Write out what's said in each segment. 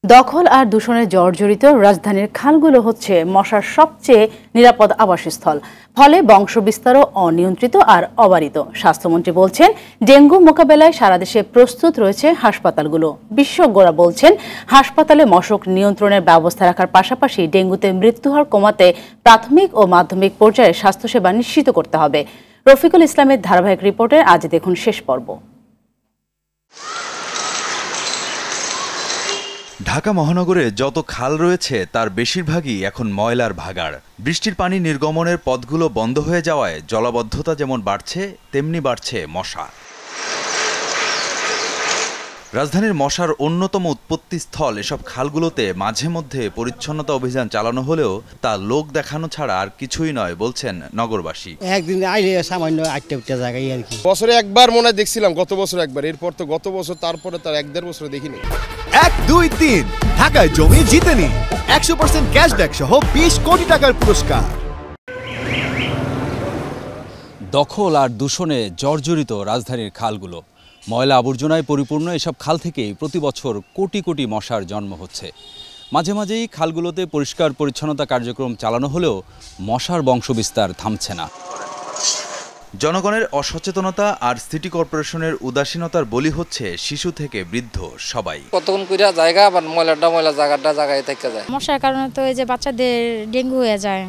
দখল আর দূষণে জর্জরিত রাজধানীর খালগুলো হচ্ছে মশার সবচেয়ে নিরাপদ আবাসস্থল। ফলে বংশবিস্তারও অনিয়ন্ত্রিত আর অবারিত। স্বাস্থ্যমন্ত্রী বলছেন, ডেঙ্গু মোকাবেলায় সারা দেশে প্রস্তুত রয়েছে হাসপাতালগুলো। বিশেষজ্ঞরা বলছেন, হাসপাতালে মশক নিয়ন্ত্রণের ব্যবস্থা রাখার পাশাপাশি ডেঙ্গুতে মৃত্যুহার কমাতে প্রাথমিক ও মাধ্যমিক পর্যায়ে স্বাস্থ্যসেবা নিশ্চিত করতে হবে। রফিকুল ইসলামের ধারাবাহিক রিপোর্টে আজ দেখুন শেষ পর্ব। ঢাকা মহানগরে যত খাল রয়েছে তার বেশিরভাগই এখন ময়লার ভাগাড়। বৃষ্টির পানি নির্গমনের পথগুলো বন্ধ হয়ে যাওয়ায় জলাবদ্ধতা যেমন বাড়ছে তেমনি বাড়ছে মশা। রাজধানীর মশার অন্যতম উৎপত্তিস্থল এসব খালগুলোতে মাঝে মধ্যে পরিচ্ছন্নতা অভিযান চালানো হলেও তা লোক দেখানো ছাড়া আর কিছুই নয় বলছেন নগরবাসী। একদিন আইলে সামান্য 8টা জায়গায় আর কি। বছরে একবার মনে হয় দেখছিলাম, গত বছর একবার, এরপর তো গত বছর, তারপরে তার 1-1.5 বছর দেখিনি। 1, 2, 3 ঢাকায় জমি জিতে নিন 100% ক্যাশব্যাক সহ 20 কোটি টাকার পুরস্কার। দখল আর দূষণে জর্জরিত রাজধানীর খালগুলো। ময়লা আবর্জনায় পরিপূর্ণ এসব খাল থেকেই প্রতি বছর কোটি কোটি মশার জন্ম হচ্ছে। মাঝে মাঝেই খালগুলোতে পরিষ্কার পরিচ্ছন্নতা কার্যক্রম চালানো হলেও মশার বংশবিস্তার থামছে না। জনগণের অসচেতনতা আর সিটি কর্পোরেশনের উদাসীনতার বলি হচ্ছে শিশু থেকে বৃদ্ধ সবাই। কতক্ষণ কইরা জায়গা আবার ময়লা জায়গায় থেকে যায়। মশার কারণে তো এই যে বাচ্চাদের ডেঙ্গু হয়ে যায়।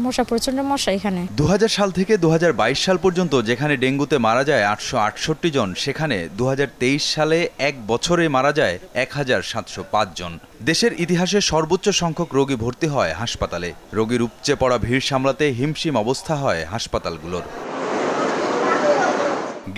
মশা, প্রচন্ড মশা এখানে। 2000 সাল থেকে 2022 সাল পর্যন্ত যেখানে ডেঙ্গুতে মারা যায় 868 জন, সেখানে 2023 সালে এক বছরে মারা যায় 1705 জন। দেশের ইতিহাসে সর্বোচ্চ সংখ্যক রোগী ভর্তি হয় হাসপাতালে। রোগীর উপচে পড়া ভিড় সামলাতে হিমশিম অবস্থা হয় হাসপাতালগুলোর।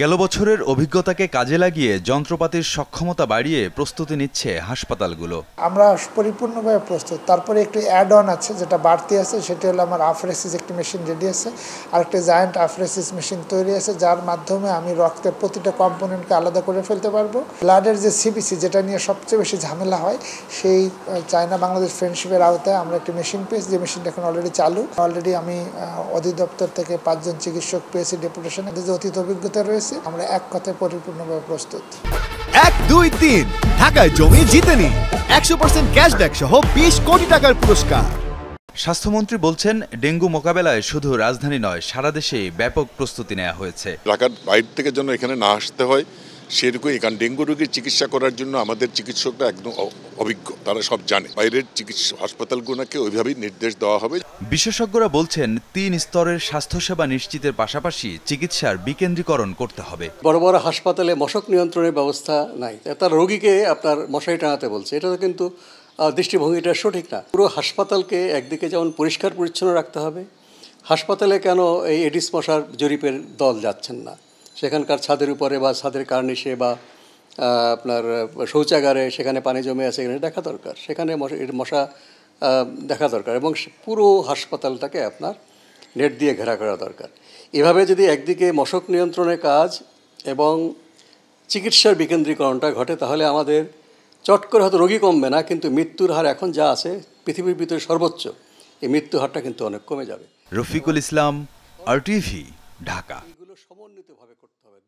গেল বছরের অভিজ্ঞতাকে কাজে লাগিয়ে যন্ত্রপাতির সক্ষমতা বাড়িয়ে প্রস্তুতি নিচ্ছে হাসপাতালগুলো। আমরা পরিপূর্ণভাবে প্রস্তুত। তারপরে একটু অ্যাড অন আছে, যেটা বাড়তি আছে, সেটা হলো আমার আফরেসিস একটি মেশিন রেডি আছে, আর একটা জায়ান্ট আফরেসিস মেশিন তৈরি আছে, যার মাধ্যমে আমি রক্তের প্রতিটা কম্পোনেন্টকে আলাদা করে ফেলতে পারবো। ব্লাডের যে সিবিসি, যেটা নিয়ে সবচেয়ে বেশি ঝামেলা হয়, সেই চায়না বাংলাদেশ ফ্রেন্ডশিপের আওতায় আমরা একটি মেশিন পেয়েছি, যে মেশিনটা এখন অলরেডি চালু। অলরেডি আমি অধিদপ্তর থেকে 5 জন চিকিৎসক পেয়েছি ডেপুটেশন, যে অতীত অভিজ্ঞতা রয়েছে। আমরা এক কথায় পরিপূর্ণভাবে প্রস্তুত। 1, 2, 3 ঢাকায় জমি জিতে নিন 100% ক্যাশব্যাক সহ 20 কোটি টাকার পুরস্কার। স্বাস্থ্যমন্ত্রী বলছেন, ডেঙ্গু মোকাবেলায় শুধু রাজধানী নয়, সারা দেশে ব্যাপক প্রস্তুতি নেওয়া হয়েছে। ঢাকার বাইরে থেকে যেন এখানে না আসতে হয় সেরকম। এখানে ডেঙ্গু রোগীর চিকিৎসা করার জন্য আমাদের চিকিৎসকরা একদম অভিজ্ঞ, তারা সব জানে। বাইরের চিকিৎসা হাসপাতালগুলোকে ওইভাবেই নির্দেশ দেওয়া হবে। বিশেষজ্ঞরা বলছেন, 3 স্তরের স্বাস্থ্যসেবা নিশ্চিতের পাশাপাশি চিকিৎসার বিকেন্দ্রীকরণ করতে হবে। বড় বড় হাসপাতালে মশক নিয়ন্ত্রণের ব্যবস্থা নাই, তার রোগীকে আপনার মশারি টাঙাতে বলছে। এটা কিন্তু দৃষ্টিভঙ্গিটা সঠিক না। পুরো হাসপাতালকে একদিকে যেমন পরিষ্কার পরিচ্ছন্ন রাখতে হবে, হাসপাতালে কেন এই এডিস মশার জরিপের দল যাচ্ছেন না? সেখানকার ছাদের উপরে বা ছাদের কার্নিশে বা আপনার শৌচাগারে সেখানে পানি জমে আছে, এখানে দেখা দরকার। সেখানে মশা দেখা দরকার, এবং পুরো হাসপাতালটাকে আপনার নেট দিয়ে ঘেরা করা দরকার। এভাবে যদি একদিকে মশক নিয়ন্ত্রণের কাজ এবং চিকিৎসার বিকেন্দ্রীকরণটা ঘটে, তাহলে আমাদের চট করে হয়তো রোগী কমবে না, কিন্তু মৃত্যুর হার এখন যা আছে পৃথিবীর ভিতরে সর্বোচ্চ, এই মৃত্যু হারটা কিন্তু অনেক কমে যাবে। রফিকুল ইসলাম, RTV, ঢাকা। এগুলো সমন্বিতভাবে করতে হবে।